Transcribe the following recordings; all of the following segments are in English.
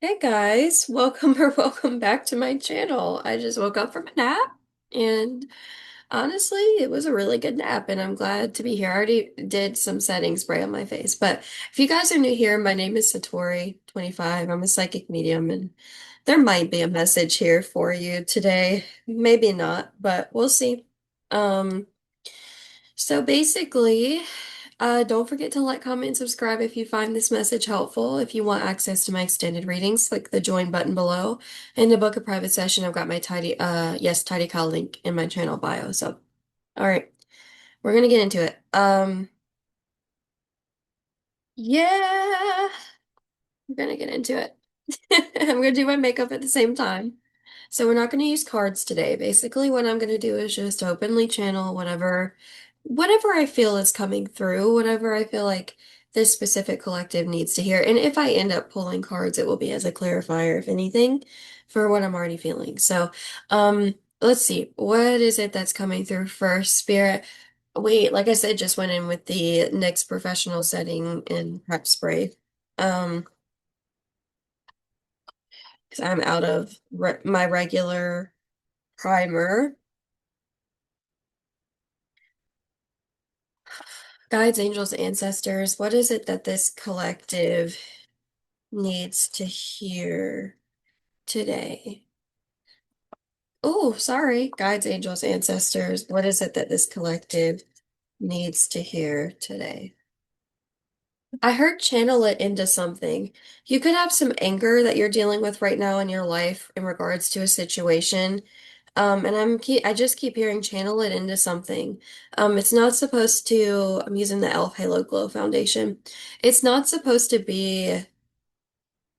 Hey guys, welcome or welcome back to my channel. I just woke up from a nap and honestly, it was a really good nap and I'm glad to be here. I already did some setting spray on my face, but if you guys are new here, my name is Satori, 25. I'm a psychic medium and there might be a message here for you today. Maybe not, but we'll see. Um, so basically, don't forget to like, comment, and subscribe if you find this message helpful. If you want access to my extended readings, click the join button below. And to book a private session, I've got my Tidy Call link in my channel bio. So, all right, we're gonna get into it. Yeah, we're gonna get into it. I'm gonna do my makeup at the same time. So we're not going to use cards today. Basically, what I'm going to do is just openly channel whatever I feel is coming through, whatever I feel like this specific collective needs to hear. And if I end up pulling cards, it will be as a clarifier, if anything, for what I'm already feeling. So, let's see. What is it that's coming through first, Spirit? Wait, like I said, just went in with the NYX professional setting in prep spray. Um, because I'm out of my regular primer. Guides, angels, ancestors, what is it that this collective needs to hear today? Oh, sorry. Guides, angels, ancestors, what is it that this collective needs to hear today? I heard channel it into something. You could have some anger that you're dealing with right now in your life in regards to a situation. And I just keep hearing channel it into something. It's not supposed to, I'm using the Elf Halo Glow Foundation. It's not supposed to be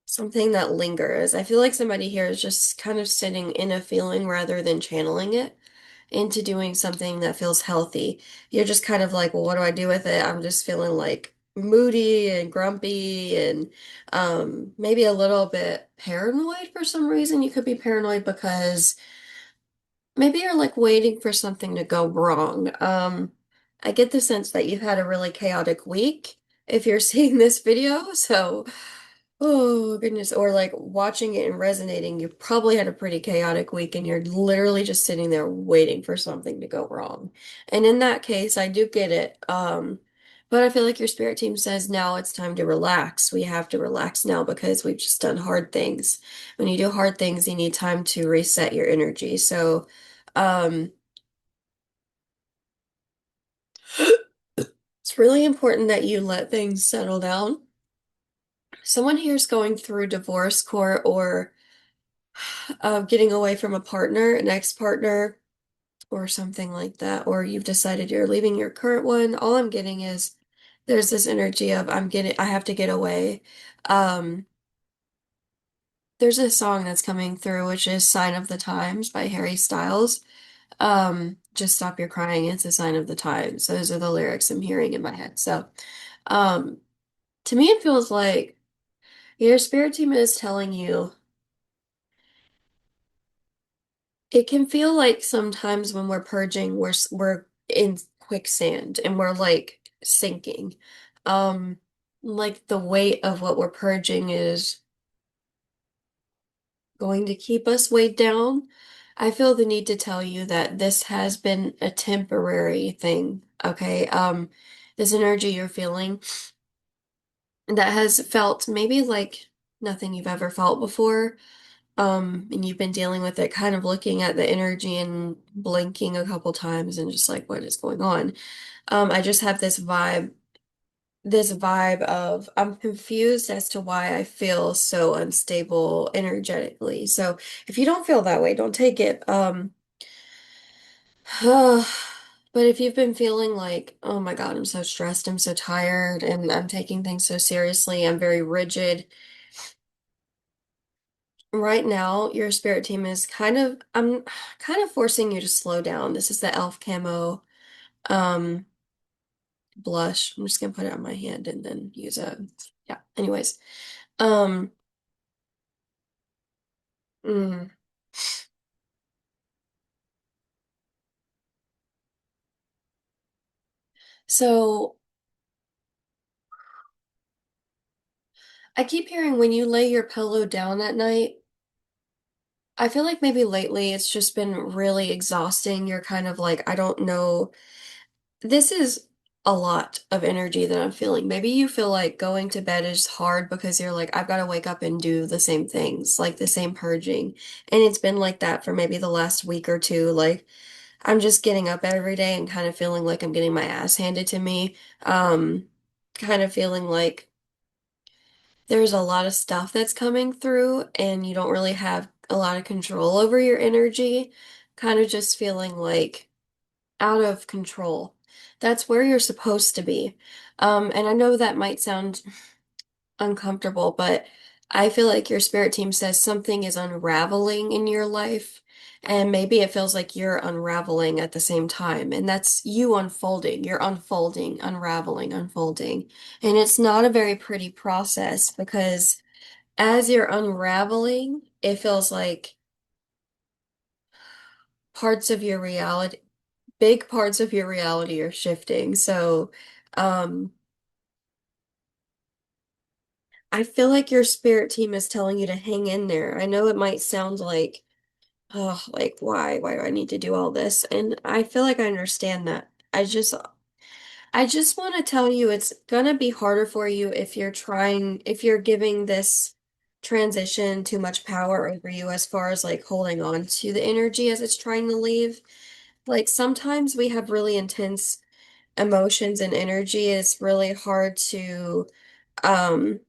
something that lingers. I feel like somebody here is just kind of sitting in a feeling rather than channeling it into doing something that feels healthy. You're just kind of like, well, what do I do with it? I'm just feeling like moody and grumpy and maybe a little bit paranoid for some reason. You could be paranoid because maybe you're like waiting for something to go wrong. I get the sense that you've had a really chaotic week if you're seeing this video. So, oh goodness, or like watching it and resonating, you probably had a pretty chaotic week and you're literally just sitting there waiting for something to go wrong. And in that case, I do get it. But I feel like your spirit team says now it's time to relax. We have to relax now because we've just done hard things. When you do hard things, you need time to reset your energy. So, um, it's really important that you let things settle down. Someone here is going through divorce court or getting away from a partner, an ex-partner, or something like that, or you've decided you're leaving your current one. All I'm getting is there's this energy of I have to get away. Um, there's a song that's coming through, which is Sign of the Times by Harry Styles. Just stop your crying, it's a sign of the times. Those are the lyrics I'm hearing in my head. So, um, to me, it feels like your spirit team is telling you it can feel like sometimes when we're purging, we're in quicksand and we're like sinking. Um, like the weight of what we're purging is going to keep us weighed down. I feel the need to tell you that this has been a temporary thing, okay? This energy you're feeling that has felt maybe like nothing you've ever felt before. And you've been dealing with it, kind of looking at the energy and blinking a couple times and just like, what is going on? I just have this vibe of I'm confused as to why I feel so unstable energetically. So if you don't feel that way, don't take it. But if you've been feeling like, oh my God, I'm so stressed, I'm so tired, and I'm taking things so seriously, I'm very rigid. Right now, your spirit team is I'm kind of forcing you to slow down. This is the elf camo um blush. I'm just gonna put it on my hand and then use a, yeah. Anyways, um, mm, so I keep hearing when you lay your pillow down at night, I feel like maybe lately it's just been really exhausting. You're kind of like, I don't know. This is a lot of energy that I'm feeling. Maybe you feel like going to bed is hard because you're like, I've got to wake up and do the same things, like the same purging. And it's been like that for maybe the last week or two. Like, I'm just getting up every day and kind of feeling like I'm getting my ass handed to me. Um, Kind of feeling like there's a lot of stuff that's coming through and you don't really have a lot of control over your energy. Kind of just feeling like out of control. That's where you're supposed to be. And I know that might sound uncomfortable, but I feel like your spirit team says something is unraveling in your life. And maybe it feels like you're unraveling at the same time. And that's you unfolding. You're unfolding, unraveling, unfolding. And it's not a very pretty process because as you're unraveling, it feels like parts of your reality, big parts of your reality are shifting. So, um, I feel like your spirit team is telling you to hang in there. I know it might sound like, oh, like why do I need to do all this? And I feel like I understand that. I just want to tell you it's gonna be harder for you if you're trying, if you're giving this transition too much power over you as far as like holding on to the energy as it's trying to leave. Like sometimes we have really intense emotions and energy. Um,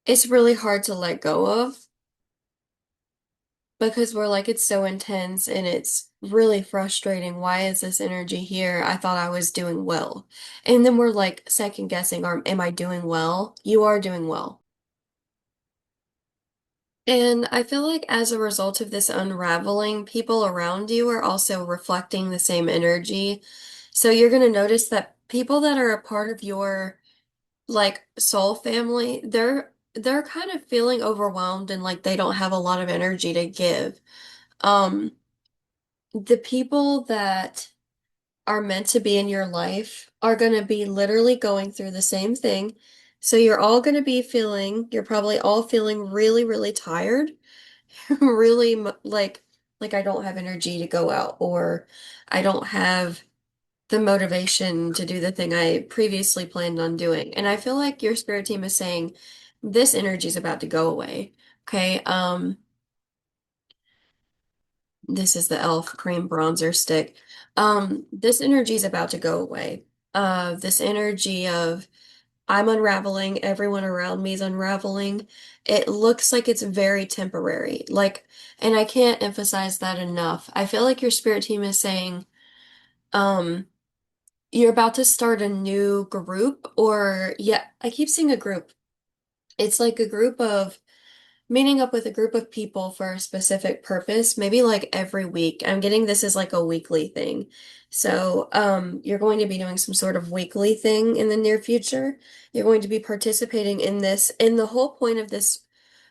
it's really hard to let go of because we're like, it's so intense and it's really frustrating. Why is this energy here? I thought I was doing well. And then we're like second guessing, am I doing well? You are doing well. And I feel like as a result of this unraveling, people around you are also reflecting the same energy. So you're going to notice that people that are a part of your like soul family, they're kind of feeling overwhelmed and like they don't have a lot of energy to give. Um, the people that are meant to be in your life are going to be literally going through the same thing. So you're all going to be you're probably all feeling really, really tired, really like I don't have energy to go out or I don't have the motivation to do the thing I previously planned on doing. And I feel like your spirit team is saying this energy is about to go away. Okay. This is the e.l.f. cream bronzer stick. This energy is about to go away. This energy of I'm unraveling, everyone around me is unraveling. It looks like it's very temporary. Like, and I can't emphasize that enough. I feel like your spirit team is saying, um, you're about to start a new group, or yeah, I keep seeing a group. It's like a group of meeting up with a group of people for a specific purpose, maybe like every week. I'm getting this as like a weekly thing. So, you're going to be doing some sort of weekly thing in the near future. You're going to be participating in this, and the whole point of this,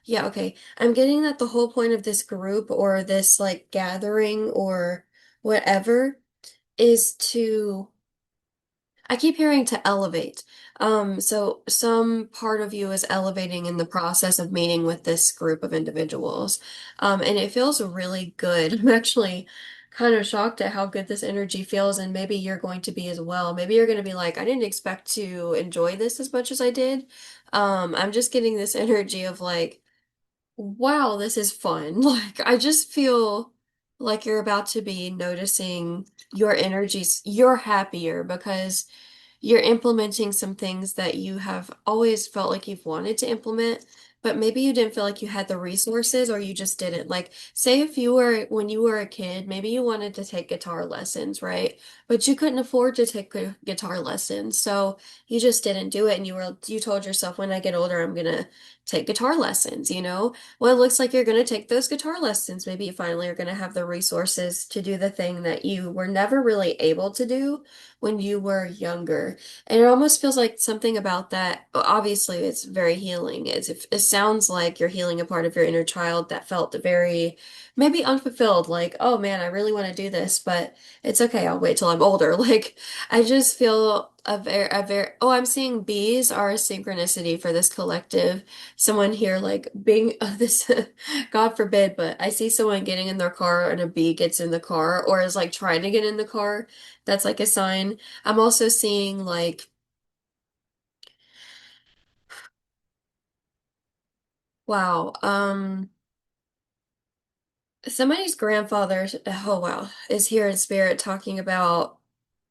yeah, okay. I'm getting that the whole point of this group or this like gathering or whatever is to I keep hearing to elevate. So some part of you is elevating in the process of meeting with this group of individuals. And it feels really good. I'm actually kind of shocked at how good this energy feels, and maybe you're going to be as well. Maybe you're going to be like, I didn't expect to enjoy this as much as I did. I'm just getting this energy of like, wow, this is fun. Like, I just feel like you're about to be noticing your energies. You're happier because you're implementing some things that you have always felt like you've wanted to implement, but maybe you didn't feel like you had the resources or you just didn't. Like, say if you were, when you were a kid, maybe you wanted to take guitar lessons, right? But you couldn't afford to take guitar lessons. So you just didn't do it. And you told yourself, when I get older, I'm gonna take guitar lessons, you know? Well, it looks like you're gonna take those guitar lessons. Maybe you finally are gonna have the resources to do the thing that you were never really able to do when you were younger. And it almost feels like something about that, obviously it's very healing. It's sounds like you're healing a part of your inner child that felt very maybe unfulfilled, like, oh man, I really want to do this, but it's okay, I'll wait till I'm older. Like, I just feel oh, I'm seeing bees are a synchronicity for this collective. Someone here, like, being this, God forbid, but I see someone getting in their car and a bee gets in the car or is like trying to get in the car. That's like a sign. I'm also seeing like, wow, somebody's grandfather, oh wow, is here in spirit talking about,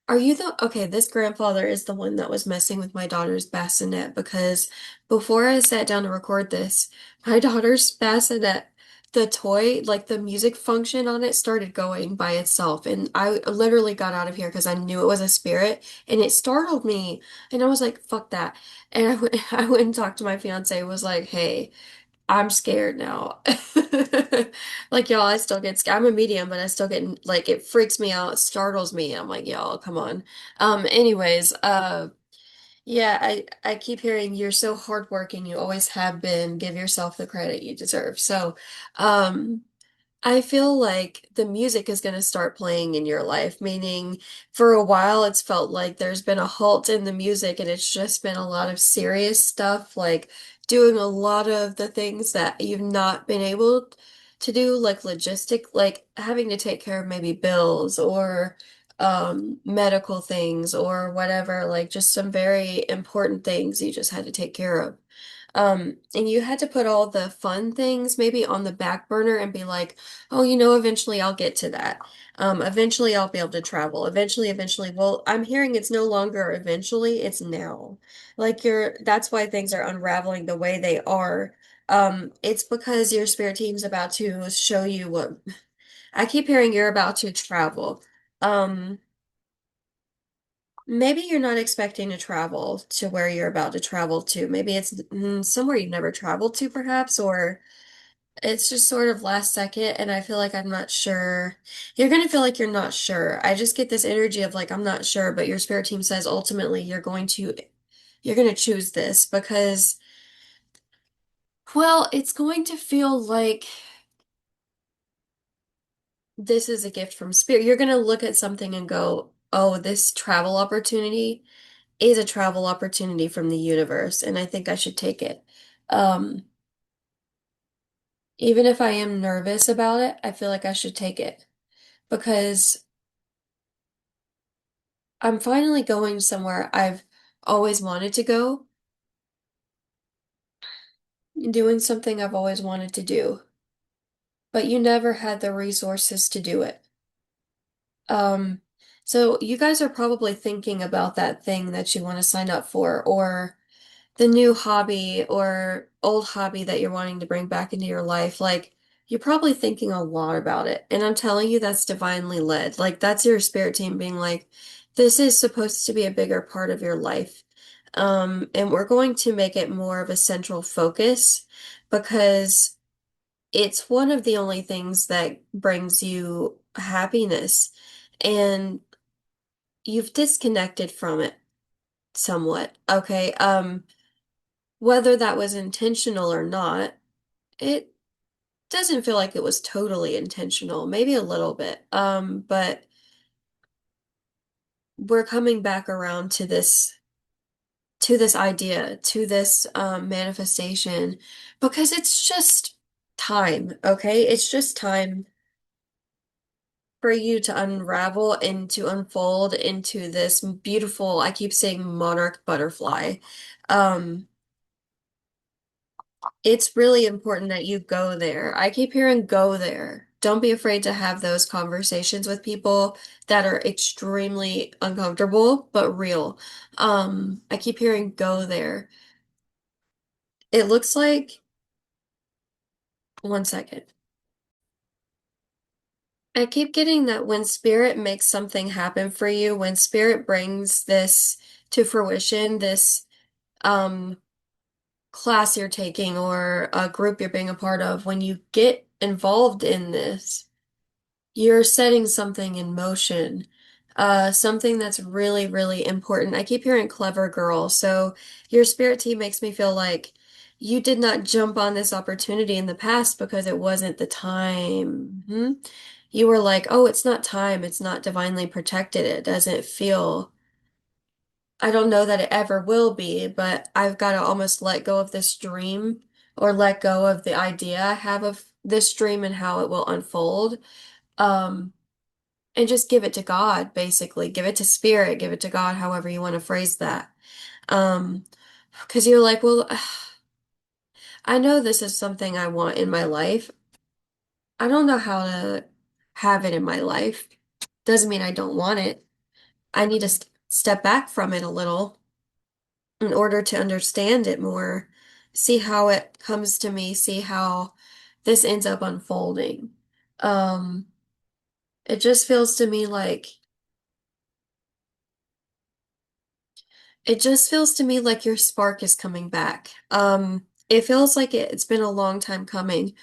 are you the, okay, this grandfather is the one that was messing with my daughter's bassinet because before I sat down to record this, my daughter's bassinet, the toy, like the music function on it started going by itself. And I literally got out of here because I knew it was a spirit and it startled me. And I was like, fuck that. And I went and talked to my fiance, was like, hey, I'm scared now. Like y'all, I still get scared. I'm a medium, but I still get like it freaks me out, it startles me. I'm like, y'all, come on. Anyways, yeah, I keep hearing you're so hardworking, you always have been. Give yourself the credit you deserve. So, um, I feel like the music is going to start playing in your life, meaning for a while it's felt like there's been a halt in the music and it's just been a lot of serious stuff, like doing a lot of the things that you've not been able to do, like logistic, like having to take care of maybe bills or medical things or whatever, like just some very important things you just had to take care of. And you had to put all the fun things maybe on the back burner and be like, oh, eventually I'll get to that. Eventually I'll be able to travel. Eventually. Well, I'm hearing it's no longer eventually, it's now. Like that's why things are unraveling the way they are. It's because your spirit team's about to show you what I keep hearing you're about to travel. Um, Maybe you're not expecting to travel to where you're about to travel to. Maybe it's somewhere you've never traveled to, perhaps, or it's just sort of last second, and I feel like I'm not sure. You're gonna feel like you're not sure. I just get this energy of like I'm not sure, but your spirit team says ultimately you're gonna choose this because, well, it's going to feel like this is a gift from spirit. You're gonna look at something and go, oh, this travel opportunity is a travel opportunity from the universe, and I think I should take it. Um, Even if I am nervous about it, I feel like I should take it because I'm finally going somewhere I've always wanted to go, doing something I've always wanted to do, but you never had the resources to do it. Um, so you guys are probably thinking about that thing that you want to sign up for, or the new hobby or old hobby that you're wanting to bring back into your life, like you're probably thinking a lot about it. And I'm telling you, that's divinely led. Like that's your spirit team being like, this is supposed to be a bigger part of your life. And we're going to make it more of a central focus because it's one of the only things that brings you happiness. And you've disconnected from it somewhat. Okay. Whether that was intentional or not, it doesn't feel like it was totally intentional, maybe a little bit. But we're coming back around to this idea, to this manifestation, because it's just time, okay? It's just time for you to unravel and to unfold into this beautiful, I keep saying monarch butterfly. Um, It's really important that you go there. I keep hearing go there. Don't be afraid to have those conversations with people that are extremely uncomfortable but real. I keep hearing go there. It looks like, one second. I keep getting that when spirit makes something happen for you, when spirit brings this to fruition, this um class you're taking or a group you're being a part of, when you get involved in this, you're setting something in motion, something that's really important. I keep hearing clever girl, so your spirit team makes me feel like You did not jump on this opportunity in the past because it wasn't the time. Hmm? You were like, oh, it's not time. It's not divinely protected. It doesn't feel, I don't know that it ever will be, but I've got to almost let go of this dream or let go of the idea I have of this dream and how it will unfold. Um, and just give it to God, basically. Give it to spirit, give it to God, however you want to phrase that. Um, because you're like, well, I know this is something I want in my life. I don't know how to have it in my life. Doesn't mean I don't want it. I need to step back from it a little in order to understand it more, see how it comes to me, see how this ends up unfolding. Um, it just feels to me like it just feels to me like your spark is coming back. It feels like it's been a long time coming.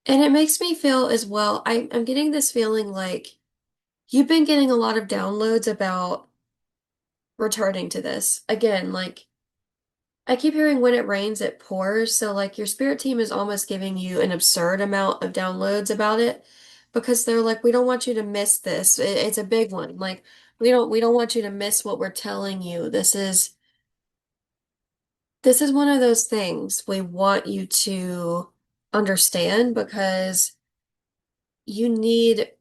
And it makes me feel as well, I'm getting this feeling like you've been getting a lot of downloads about returning to this. Again, like I keep hearing when it rains, it pours. So like your spirit team is almost giving you an absurd amount of downloads about it because they're like, we don't want you to miss this. It's a big one. Like we don't want you to miss what we're telling you. This is one of those things we want you to understand because you need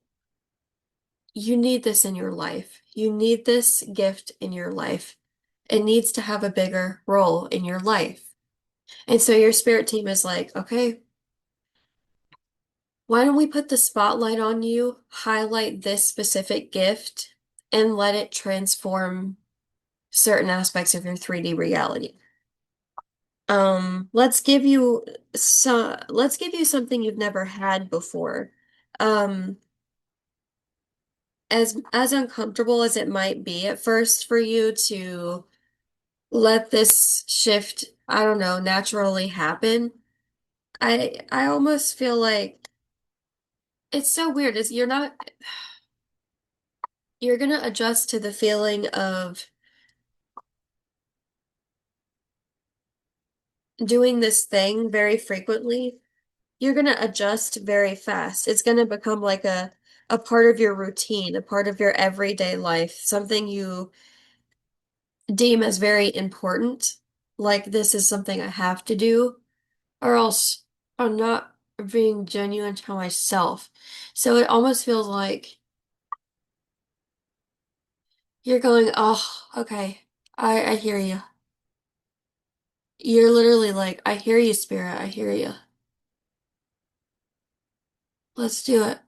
you need this in your life. You need this gift in your life. It needs to have a bigger role in your life. And so your spirit team is like, okay, why don't we put the spotlight on you, highlight this specific gift, and let it transform certain aspects of your 3D reality. Let's give you something you've never had before. Um, as uncomfortable as it might be at first for you to let this shift, I don't know, naturally happen. I almost feel like it's so weird. Is you're gonna adjust to the feeling of doing this thing very frequently. You're gonna adjust very fast. It's gonna become like a part of your routine, a part of your everyday life, something you deem as very important. Like this is something I have to do, or else I'm not being genuine to myself. So it almost feels like you're going, oh, okay, I hear you. You're literally like, I hear you, spirit, I hear you. Let's do it.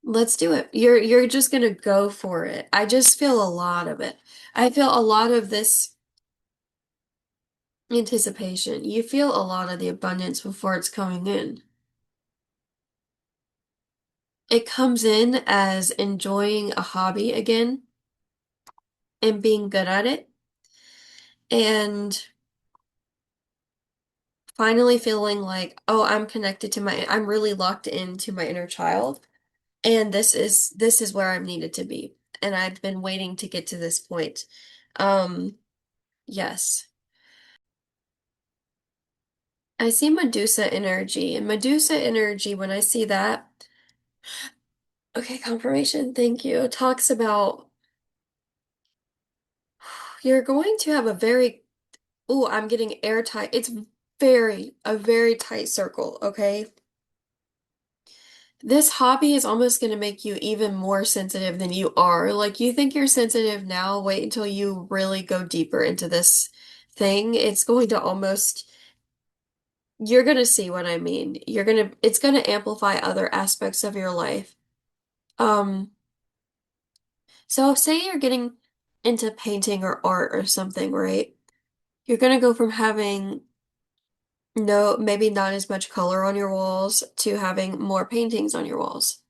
Let's do it. You're just gonna go for it. I just feel a lot of it. I feel a lot of this anticipation. You feel a lot of the abundance before it's coming in. It comes in as enjoying a hobby again and being good at it and finally feeling like, oh, I'm really locked into my inner child and this is where I'm needed to be. And I've been waiting to get to this point. Um, yes. I see Medusa energy, and Medusa energy, when I see that, okay, confirmation, thank you, talks about you're going to have a very, oh, I'm getting airtight. It's a very tight circle, okay? This hobby is almost going to make you even more sensitive than you are. Like, you think you're sensitive now, wait until you really go deeper into this thing. It's going to almost, you're going to see what I mean. It's going to amplify other aspects of your life. Um, So say you're getting into painting or art or something, right? You're gonna go from having no, maybe not as much color on your walls to having more paintings on your walls.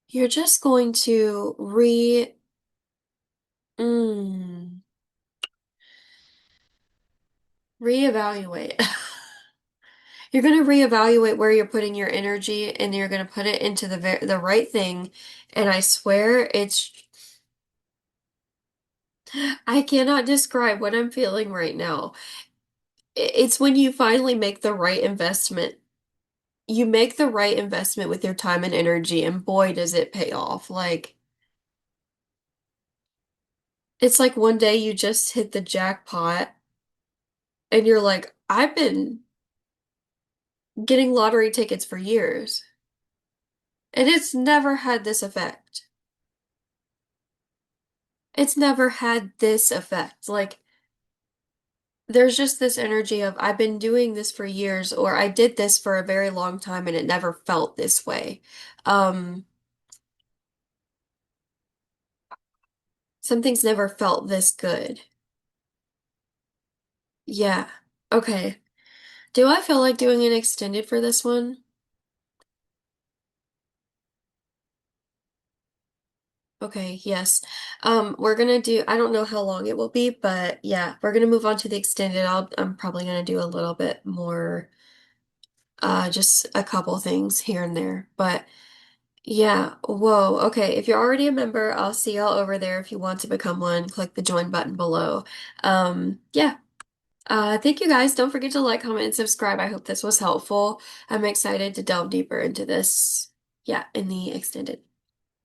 You're just going to mm, reevaluate. You're going to reevaluate where you're putting your energy and you're going to put it into the right thing. And I swear it's I cannot describe what I'm feeling right now. It's when you finally make the right investment. You make the right investment with your time and energy, and boy, does it pay off. Like, it's like one day you just hit the jackpot and you're like, I've been getting lottery tickets for years, and it's never had this effect. It's never had this effect. Like, there's just this energy of I've been doing this for years, or I did this for a very long time and it never felt this way. Um, Something's never felt this good. Yeah. Okay. Do I feel like doing an extended for this one? Okay, yes. We're gonna do, I don't know how long it will be, but yeah, we're gonna move on to the extended. I'm probably gonna do a little bit more, just a couple things here and there. But yeah, whoa. Okay, if you're already a member, I'll see y'all over there. If you want to become one, click the join button below. Yeah. Thank you guys. Don't forget to like, comment, and subscribe. I hope this was helpful. I'm excited to delve deeper into this. Yeah, in the extended.